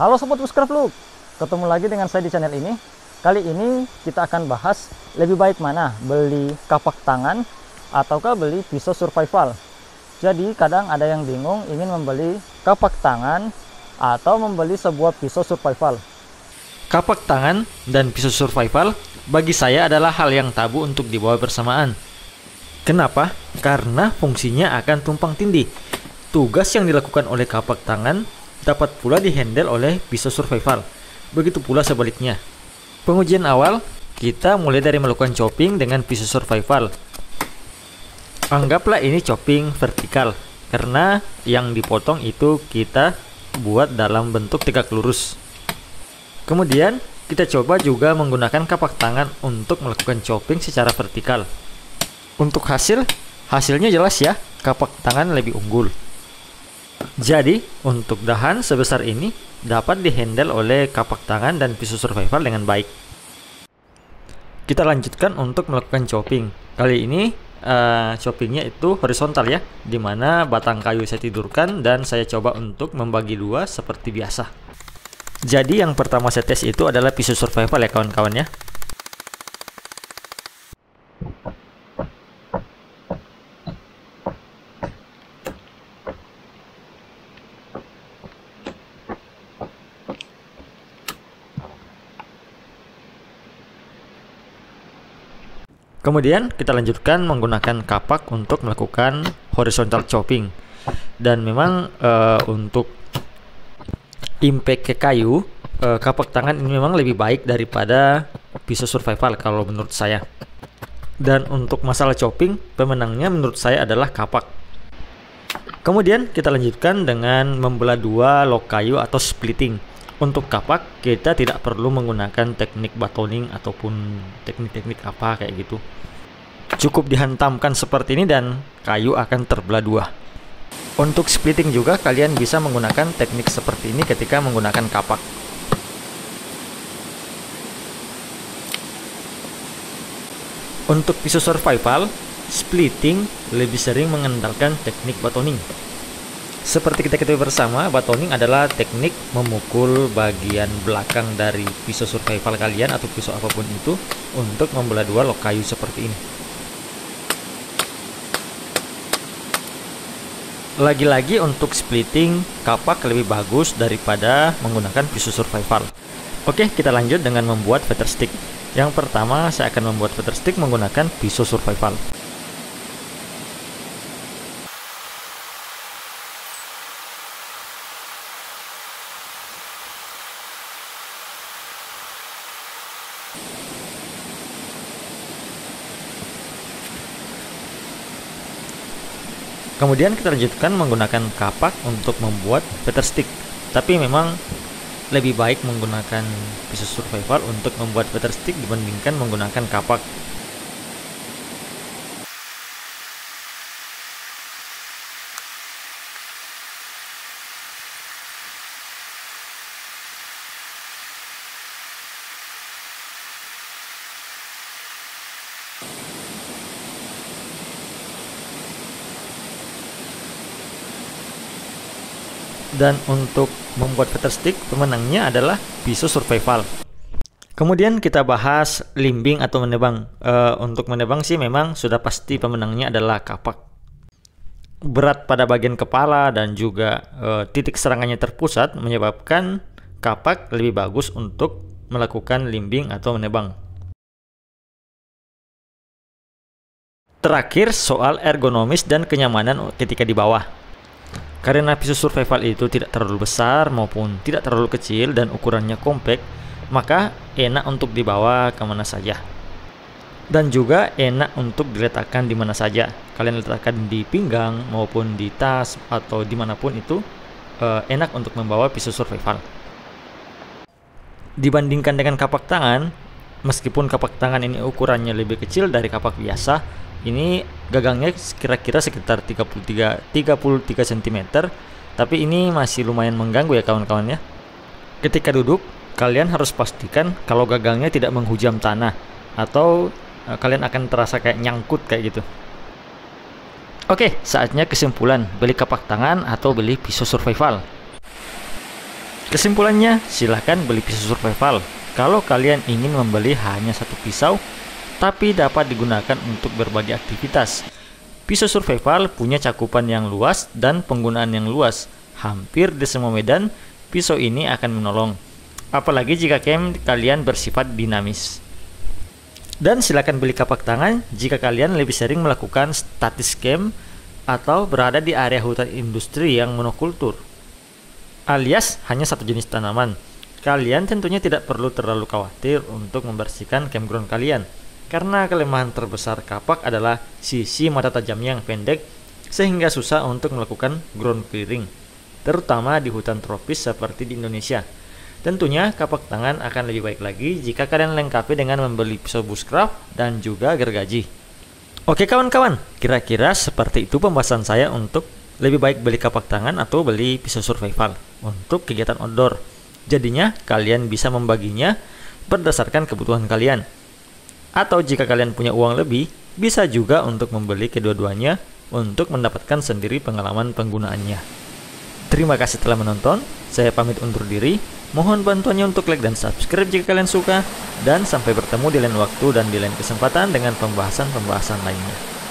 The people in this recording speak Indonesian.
Halo Sobat Bushcraft Look, ketemu lagi dengan saya di channel ini. Kali ini kita akan bahas lebih baik mana beli kapak tangan ataukah beli pisau survival. Jadi kadang ada yang bingung ingin membeli kapak tangan atau membeli sebuah pisau survival. Kapak tangan dan pisau survival bagi saya adalah hal yang tabu untuk dibawa bersamaan. Kenapa? Karena fungsinya akan tumpang tindih. Tugas yang dilakukan oleh kapak tangan dapat pula dihandle oleh pisau survival. Begitu pula sebaliknya. Pengujian awal, kita mulai dari melakukan chopping dengan pisau survival. Anggaplah ini chopping vertikal, karena yang dipotong itu kita buat dalam bentuk tegak lurus. Kemudian, kita coba juga menggunakan kapak tangan untuk melakukan chopping secara vertikal. Untuk hasilnya jelas ya, kapak tangan lebih unggul. Jadi, untuk dahan sebesar ini dapat dihandle oleh kapak tangan dan pisau survival dengan baik. Kita lanjutkan untuk melakukan chopping. Kali ini choppingnya itu horizontal ya, dimana batang kayu saya tidurkan dan saya coba untuk membagi dua seperti biasa. Jadi yang pertama saya tes itu adalah pisau survival ya kawan-kawan ya. Kemudian kita lanjutkan menggunakan kapak untuk melakukan horizontal chopping. Dan memang untuk impact ke kayu, kapak tangan ini memang lebih baik daripada pisau survival kalau menurut saya. Dan untuk masalah chopping, pemenangnya menurut saya adalah kapak. Kemudian kita lanjutkan dengan membelah dua log kayu atau splitting. Untuk kapak, kita tidak perlu menggunakan teknik batoning ataupun teknik-teknik apa kayak gitu. Cukup dihantamkan seperti ini dan kayu akan terbelah dua. Untuk splitting juga kalian bisa menggunakan teknik seperti ini ketika menggunakan kapak. Untuk pisau survival, splitting lebih sering mengandalkan teknik batoning. Seperti kita ketahui bersama, batoning adalah teknik memukul bagian belakang dari pisau survival kalian atau pisau apapun itu untuk membelah dua log kayu seperti ini. Lagi-lagi untuk splitting, kapak lebih bagus daripada menggunakan pisau survival. Oke, kita lanjut dengan membuat feather stick. Yang pertama, saya akan membuat feather stick menggunakan pisau survival. Kemudian kita lanjutkan menggunakan kapak untuk membuat feather stick. Tapi memang lebih baik menggunakan pisau survival untuk membuat feather stick dibandingkan menggunakan kapak. Dan untuk membuat feather stick, pemenangnya adalah pisau survival. Kemudian kita bahas limbing atau menebang. Untuk menebang sih memang sudah pasti pemenangnya adalah kapak. Berat pada bagian kepala dan juga titik serangannya terpusat menyebabkan kapak lebih bagus untuk melakukan limbing atau menebang. Terakhir, soal ergonomis dan kenyamanan ketika di bawah. Karena pisau survival itu tidak terlalu besar maupun tidak terlalu kecil dan ukurannya compact, maka enak untuk dibawa kemana saja. Dan juga enak untuk diletakkan di mana saja. Kalian letakkan di pinggang maupun di tas atau dimanapun itu enak untuk membawa pisau survival. Dibandingkan dengan kapak tangan, meskipun kapak tangan ini ukurannya lebih kecil dari kapak biasa, ini gagangnya kira-kira sekitar 33 cm, tapi ini masih lumayan mengganggu ya kawan-kawan ya. Ketika duduk, kalian harus pastikan kalau gagangnya tidak menghujam tanah atau kalian akan terasa kayak nyangkut kayak gitu. Oke, saatnya kesimpulan, beli kapak tangan atau beli pisau survival. Kesimpulannya, silahkan beli pisau survival kalau kalian ingin membeli hanya satu pisau, tapi dapat digunakan untuk berbagai aktivitas. Pisau survival punya cakupan yang luas dan penggunaan yang luas. Hampir di semua medan, pisau ini akan menolong. Apalagi jika camp kalian bersifat dinamis. Dan silakan beli kapak tangan jika kalian lebih sering melakukan statis camp atau berada di area hutan industri yang monokultur, alias hanya satu jenis tanaman. Kalian tentunya tidak perlu terlalu khawatir untuk membersihkan campground kalian, karena kelemahan terbesar kapak adalah sisi mata tajamnya yang pendek sehingga susah untuk melakukan ground clearing, terutama di hutan tropis seperti di Indonesia. Tentunya kapak tangan akan lebih baik lagi jika kalian lengkapi dengan membeli pisau bushcraft dan juga gergaji. Oke kawan-kawan, kira-kira seperti itu pembahasan saya untuk lebih baik beli kapak tangan atau beli pisau survival untuk kegiatan outdoor. Jadinya kalian bisa membaginya berdasarkan kebutuhan kalian. Atau jika kalian punya uang lebih, bisa juga untuk membeli kedua-duanya untuk mendapatkan sendiri pengalaman penggunaannya. Terima kasih telah menonton, saya pamit undur diri. Mohon bantuannya untuk like dan subscribe jika kalian suka, dan sampai bertemu di lain waktu dan di lain kesempatan dengan pembahasan-pembahasan lainnya.